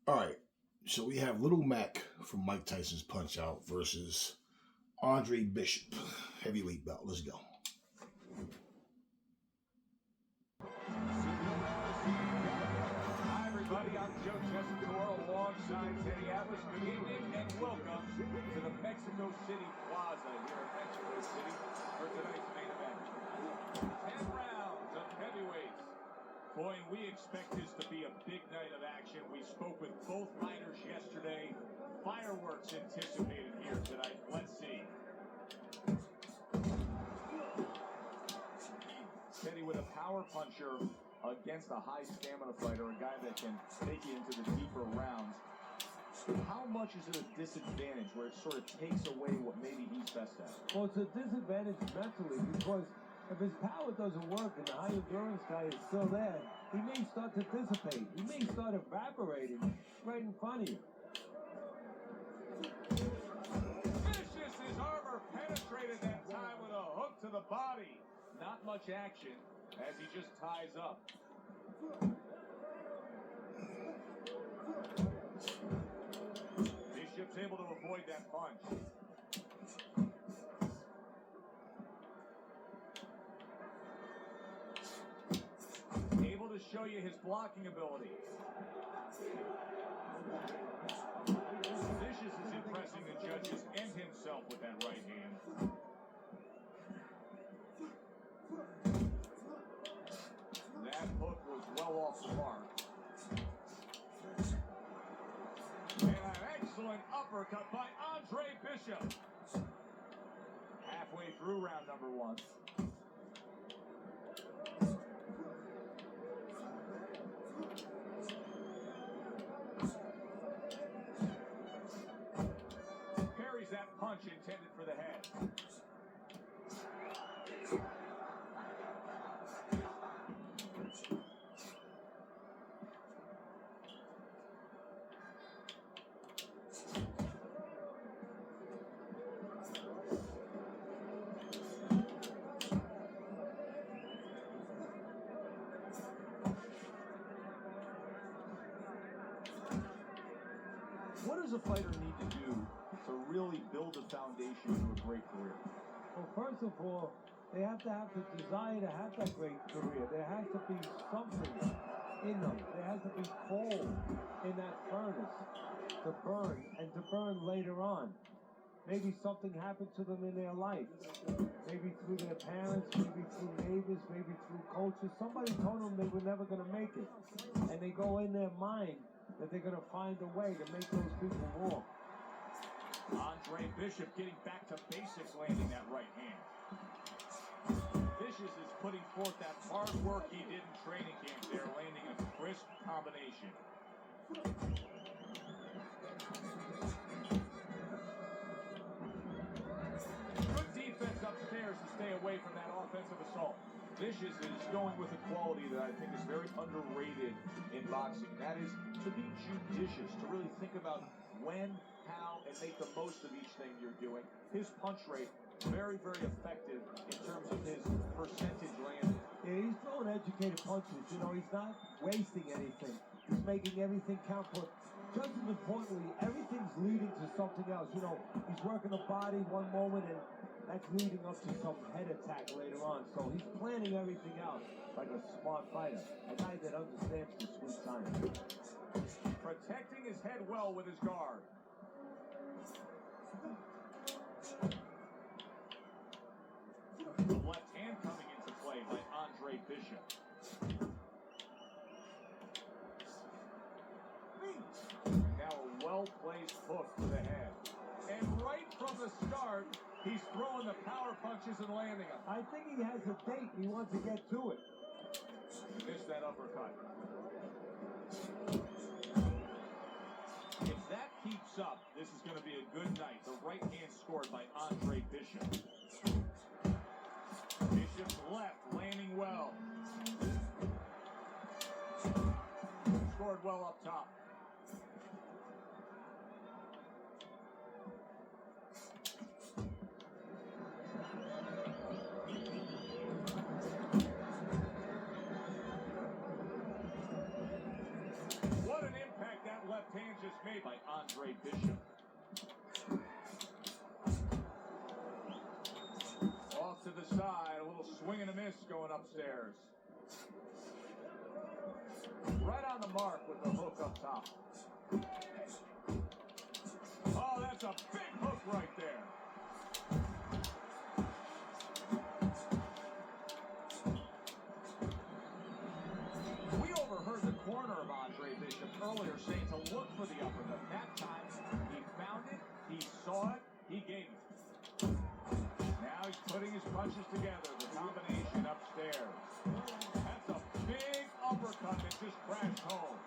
All right. So we have Little Mac from Mike Tyson's Punch Out versus Andre Bishop, heavyweight belt. Let's go. Hi, everybody. I'm Joe Tessitore alongside Teddy Atlas. Good evening and welcome to the Mexico City Plaza here in Mexico City for tonight's main event. 10 rounds of heavyweights. Boy, we expect this to be a big night of action. We spoke with both fighters yesterday. Fireworks anticipated here tonight. Let's see. Teddy with a power puncher against a high stamina fighter, a guy that can take you into the deeper rounds. How much is it a disadvantage where it sort of takes away what maybe he's best at? Well, it's a disadvantage mentally because if his power doesn't work and the high endurance guy is still there, he may start to dissipate. He may start evaporating right in front of you. Vicious, his armor penetrated that time with a hook to the body. Not much action as he just ties up. Bishop's able to avoid that punch. Able to show you his blocking ability. Vicious is impressing the judges and himself with that right hand. That hook was well off the mark. And an excellent uppercut by Andre Bishop. Halfway through round number one. Parries that punch intended for the head. What does a fighter need to do to really build a foundation to a great career? Well, first of all, they have to have the desire to have that great career. There has to be something in them. There has to be coal in that furnace to burn and to burn later on. Maybe something happened to them in their life. Maybe through their parents, maybe through neighbors, maybe through coaches. Somebody told them they were never going to make it. And they go in their mind that they're going to find a way to make those people walk. Andre Bishop getting back to basics, landing that right hand. Vicious is putting forth that hard work he did in training camp there, landing a crisp combination. Good defense upstairs to stay away from that offensive assault. Vicious is going with a quality that I think is very underrated in boxing. That is to be judicious, to really think about when, how, and make the most of each thing you're doing. His punch rate, very, very effective in terms of his percentage landed. Yeah, he's throwing educated punches. You know, he's not wasting anything. He's making everything count. But just as importantly, everything's leading to something else. You know, he's working the body one moment and that's leading up to some head attack later on. So he's planning everything out like a smart fighter. A guy that understands the sweet science. Protecting his head well with his guard. The left hand coming into play by Andre Bishop. Now a well-placed hook to the head. And right from the start, he's throwing the power punches and landing them. I think he has a date. He wants to get to it. Missed that uppercut. If that keeps up, this is going to be a good night. The right hand scored by Andre Bishop. Bishop's left landing well. Scored well up top. What an impact that left hand made by Andre Bishop. Off to the side, a little swing and a miss going upstairs. Right on the mark with the hook up top. Oh, that's a big hook right there. We overheard the corner of Andre Bishop earlier saying to look for the uppercut. That time, he found it, he saw it, he gave it. Now he's putting his punches together, the combination upstairs. That's a big uppercut that just crashed home.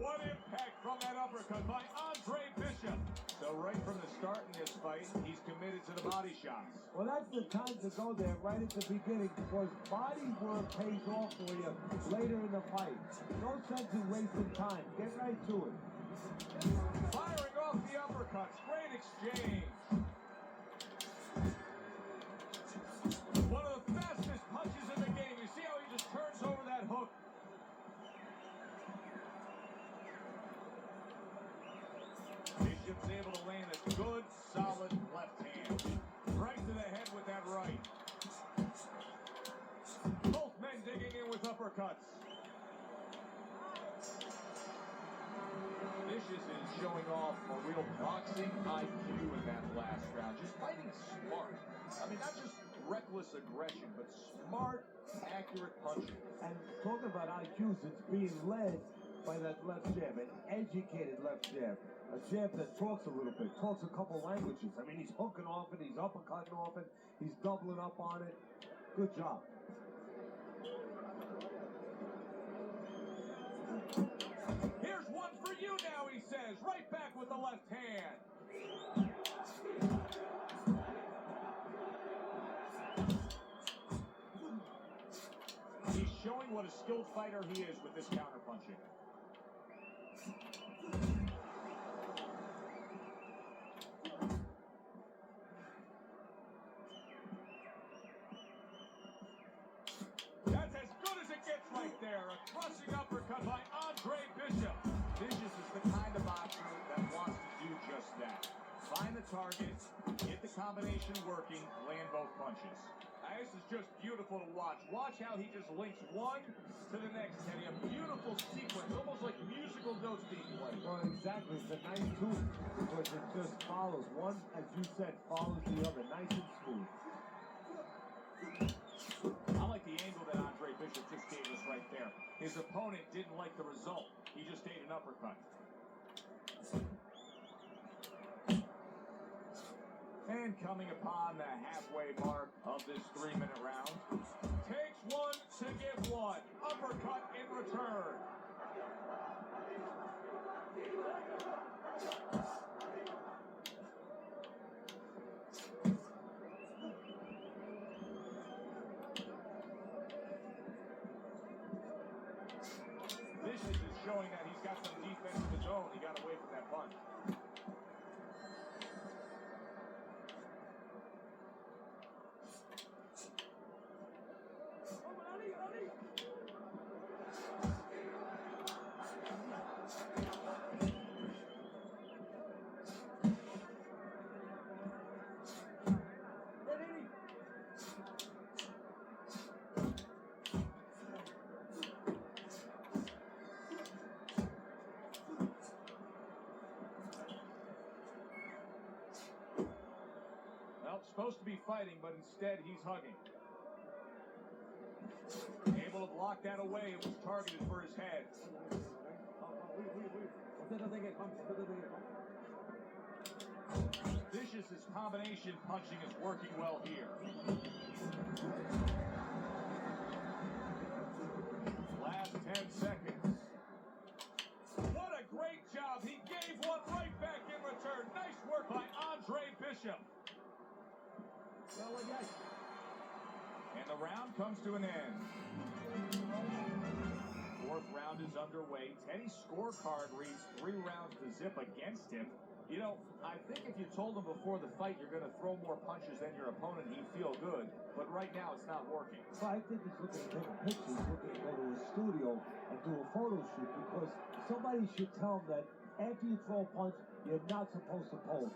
What impact from that uppercut by Andre Bishop. So right from the start in this fight, he's committed to the body shots. Well, that's the time to go there right at the beginning because body work pays off for you later in the fight. No sense in wasting time. Get right to it. Firing off the uppercuts. Great exchange. One of the fastest punches in the game. You see how he just turns over that hook. Bishop's able to land a good, solid left hand. Right to the head with that right. Both men digging in with uppercuts. Vicious is showing off a real boxing IQ in that last round. Just fighting smart. I mean, not just reckless aggression, but smart, accurate punching. And talking about IQs, it's being led by that left jab, an educated left jab. A jab that talks a little bit, talks a couple languages. I mean, he's hooking off it, he's uppercutting off it, he's doubling up on it. Good job. Here's one for you now, he says. Right back with the left hand. He's showing what a skilled fighter he is with this counterpunching. That's as good as it gets right there. A crushing uppercut by Andre Bishop. Vicious is the kind of boxer that wants to do just that. Find the target, get the combination working, land both punches. This is just beautiful to watch. Watch how he just links one to the next, Teddy. A beautiful sequence, almost like musical notes being played. Well, exactly. It's a nice tune because it just follows. One, as you said, follows the other. Nice and smooth. I like the angle that Andre Bishop just gave us right there. His opponent didn't like the result. He just ate an uppercut. And coming upon the halfway mark of this 3-minute round, takes one to give one. Uppercut in return. Vicious is showing that he's got some defense of his own. He got away from that punch. Well, supposed to be fighting, but instead he's hugging. Able to block that away. It was targeted for his head. Vicious's combination punching is working well here. Last 10 seconds. What a great job. He gave one right back in return. Nice work by Andre Bishop. And the round comes to an end. Fourth round is underway. Teddy's scorecard reads 3 rounds to zip against him. You know, I think if you told him before the fight you're going to throw more punches than your opponent, he'd feel good. But right now, it's not working. Well, I think he's looking at bigger picture. He's looking to go to his studio and do a photo shoot, because somebody should tell them that after you throw a punch, you're not supposed to pose.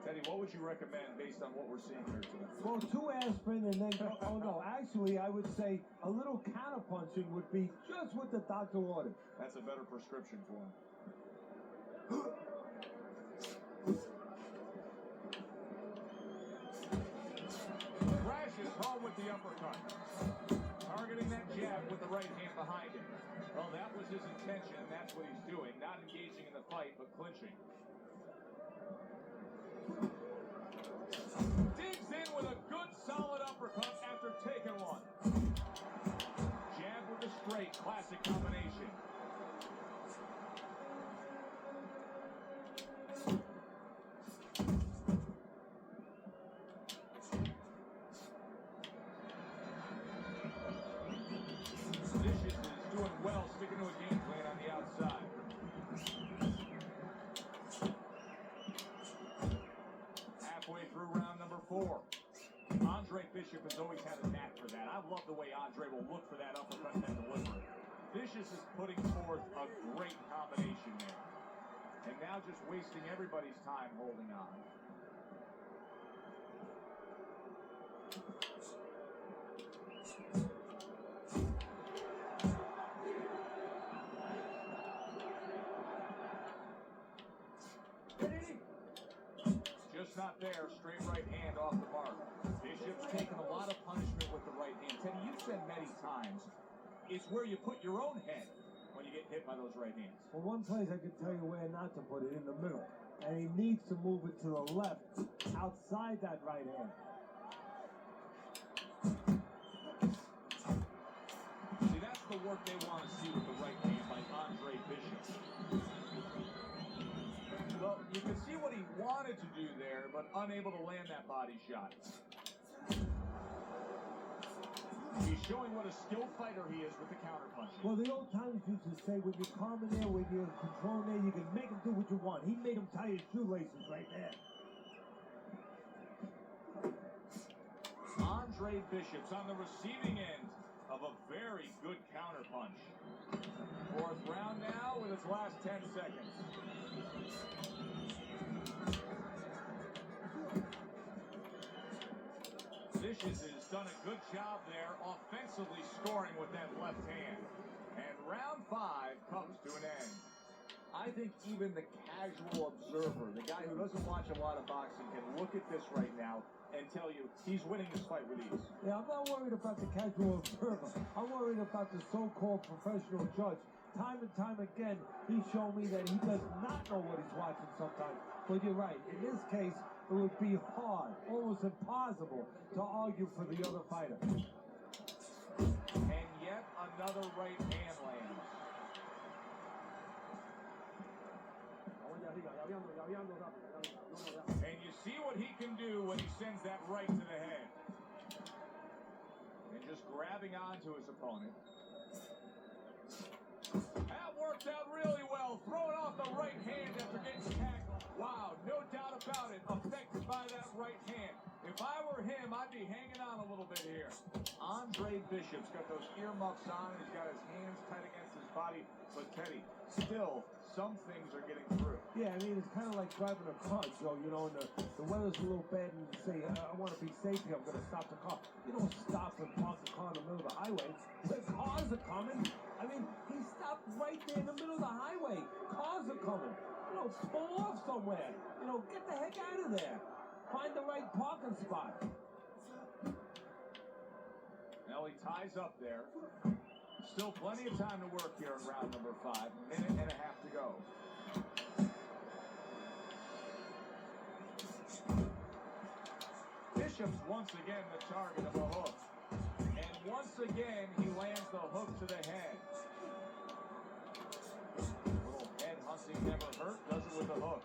Teddy, what would you recommend based on what we're seeing here today? Well, 2 aspirin and then go. Oh no, actually I would say a little counterpunching would be just what the doctor ordered. That's a better prescription for him. Crashes home with the uppercut. Targeting that jab with the right hand behind him. Well, that was his intention, and that's what he's doing. Not engaging in the fight, but clinching. Digs in with a good, solid uppercut after taking one. Jab with the straight, classic combination. Vicious is doing well, sticking to a game plan on the outside. Halfway through round number 4. Andre Bishop has always had a knack for that. I love the way Andre will look for that uppercut and then deliver it. Vicious is putting forth a great combination there. And now just wasting everybody's time holding on. Just not there. Straight right hand off the mark. Bishop's taken a lot of punishment with the right hand. Teddy, you've said many times, it's where you put your own head when you get hit by those right hands. Well, one place I can tell you where not to put it, in the middle. And he needs to move it to the left, outside that right hand. See, that's the work they want to see with the right hand by Andre Bishop. Well, you can see what he wanted to do there, but unable to land that body shot. He's showing what a skilled fighter he is with the counterpunching. Well, the old timers used to say, when you're calm in there, when you're controlling there, you can make him do what you want. He made him tie his shoelaces right there. Andre Bishop's on the receiving end of a very good counterpunch. 4th round now with its last 10 seconds. Vicious has done a good job there offensively scoring with that left hand. And round 5 comes to an end. I think even the casual observer, the guy who doesn't watch a lot of boxing, can look at this right now and tell you he's winning this fight with ease. Yeah, I'm not worried about the casual observer. I'm worried about the so-called professional judge. Time and time again, he's shown me that he does not know what he's watching sometimes. But you're right. In this case, it would be hard, almost impossible, to argue for the other fighter. And yet another right hand lands. And you see what he can do when he sends that right to the head. And just grabbing onto his opponent. That worked out really well. Throwing off the right hand after getting tackled. Wow, no doubt about it. Affected by that right hand. If I were him, I'd be hanging on a little bit here. Andre Bishop's got those earmuffs on. He's got his hands tight against his body. But Teddy, still, some things are getting through. Yeah, I mean, it's kind of like driving a car, Joe. You know, and the weather's a little bad, and you say, I want to be safe here. I'm going to stop the car. You don't stop and park the car in the middle of the highway. The cars are coming. I mean, he stopped right there in the middle of the highway. Cars are coming. You know, pull off somewhere. You know, get the heck out of there. Find the right parking spot. Now he ties up there. Still plenty of time to work here in round number 5. Minute and a half to go. Bishop's once again the target of a hook. And once again, he lands the hook to the head. A little head hunting never hurt. Does it with the hook.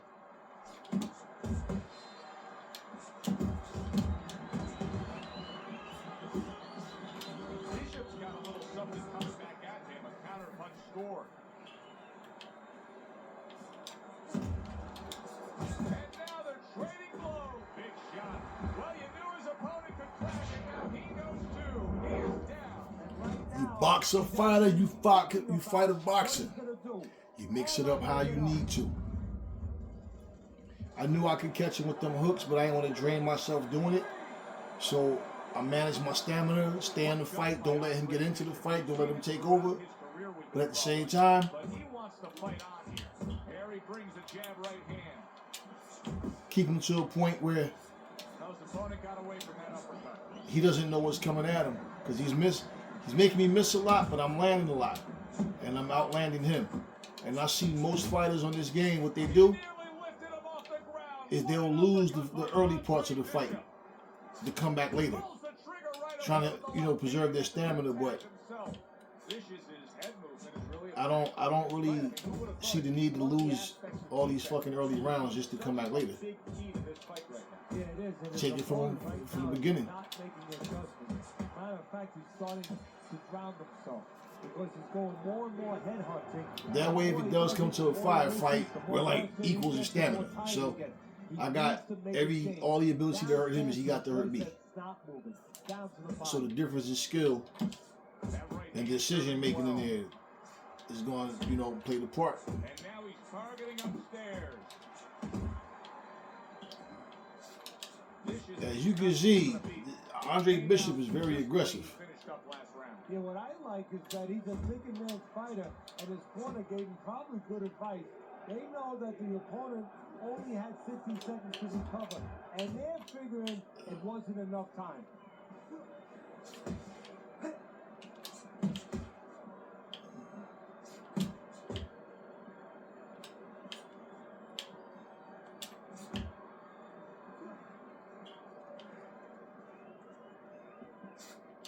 Bishop's got a little something coming back at him. A counter punch scored. And now they're trading blows. Big boxer fighter, you fight a boxing. You mix it up how you need to. I knew I could catch him with them hooks, but I didn't want to drain myself doing it. So I managed my stamina, stay in the fight, don't let him get into the fight, don't let him take over. But at the same time, keep him to a point where he doesn't know what's coming at him, because he's making me miss a lot, but I'm landing a lot, and I'm outlanding him. And I see most fighters on this game, what they do is they'll lose the early parts of the fight to come back later, trying to preserve their stamina. But I don't really see the need to lose all these fucking early rounds just to come back later. Take it from the beginning. Matter of fact, he's starting to drown himself because he's going more and more head hunting. That way, if it does come to a fight, we're like equals in stamina. So I got all the ability to hurt him as he got to hurt me. So the difference in skill and decision making in there is going to play the part. And now he's targeting upstairs. As you can see, Andre Bishop is very aggressive. Yeah, what I like is that he's a thinking man's fighter, and his corner gave him probably good advice. They know that the opponent only had 60 seconds to recover, and they're figuring it wasn't enough time.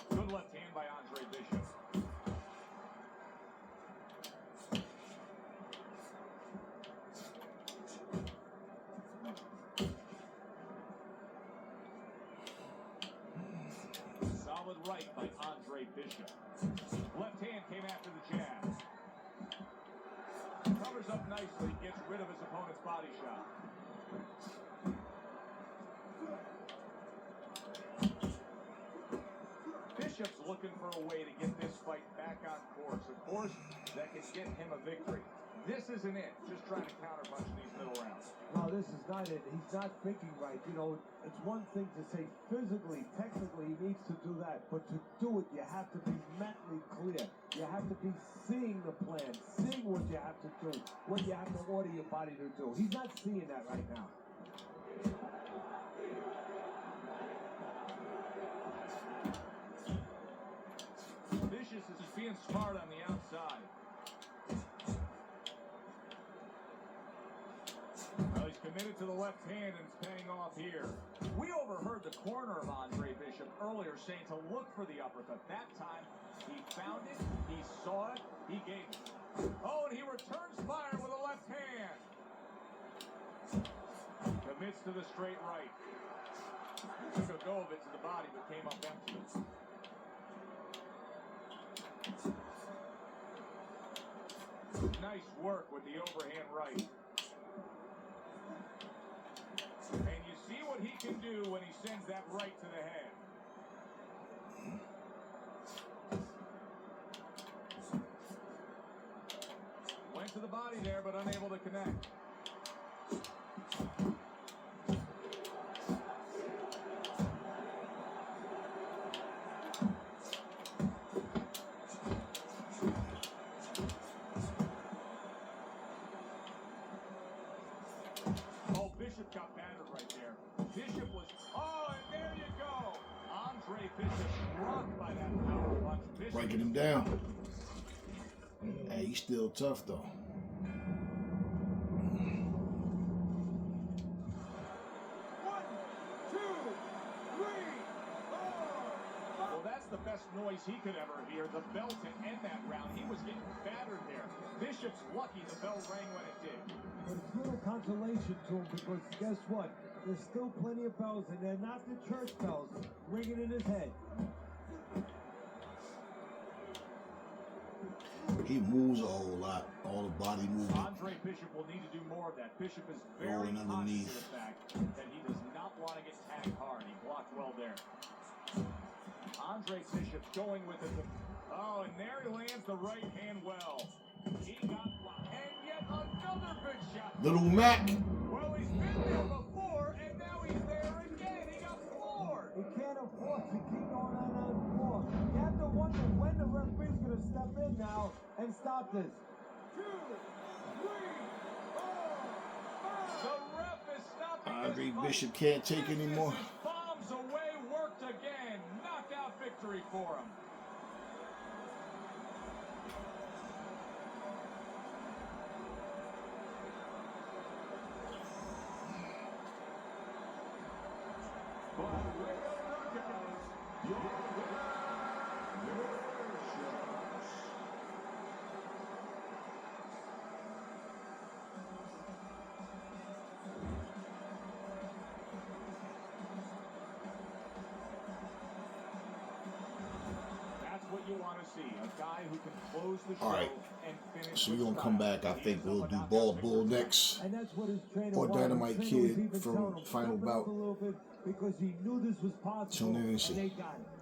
Good left hand by Andre Bishop. Solid right by Andre Bishop. Left hand came after the jab. Covers up nicely, gets rid of his opponent's body shot. Bishop's looking for a way to get this fight back on course. A course that can get him a victory. This isn't it. Just trying to counterpunch in these middle rounds. No, this is not it. He's not thinking right. It's one thing to say physically, technically, he needs to do that. But to do it, you have to be mentally clear. You have to be seeing the plan, seeing what you have to do, what you have to order your body to do. He's not seeing that right now. Vicious is being smart on the outside. Well, he's committed to the left hand and it's paying off here. We overheard the corner of Andre Bishop earlier saying to look for the uppercut. That time, he found it, he saw it, he gave it. Oh, and he returns fire with a left hand. Commits to the straight right. Took a go of it to the body, but came up empty. Nice work with the overhand right. And you see what he can do when he sends that right to the head. Went to the body there, but unable to connect. Bishop got battered right there. Bishop was, and there you go. Andre Bishop rocked by that power punch. Bishop Breaking him down. Hey, he's still tough though. One, two, three, four. Well, that's the best noise he could ever hear. The bell to end that round. He was getting battered there. Bishop's lucky the bell rang when it did. But it's little consolation to him because guess what? There's still plenty of bells, and they're not the church bells ringing in his head. He moves a whole lot, all the body movement. Andre Bishop will need to do more of that. Bishop is very conscious of the fact that he does not want to get tagged hard. He blocked well there. Andre Bishop going with it. Oh, and there he lands the right hand well. He got blocked. And yet another big shot. Little Mac. Well, he's been there before, and now he's there again. He got floored. He can't afford to keep going on that floor. You have to wonder when the referee's going to step in now and stop this. 2, 3, 4, 5. The ref is stopping Andre this fight. Bishop can't take anymore. Bombs away, worked again. Knockout victory for him. That's what you want to see, a guy who can close the show. All right. And finish So we're with going to come style. back. I He think is we'll someone do knockout Ball victory. Bull next. And that's what his trainer Or wanted. Dynamite His trainer was Kid even from telling him, Final "Step it up Bout." a little bit," because he knew this was possible. Tune in and see. And they got it.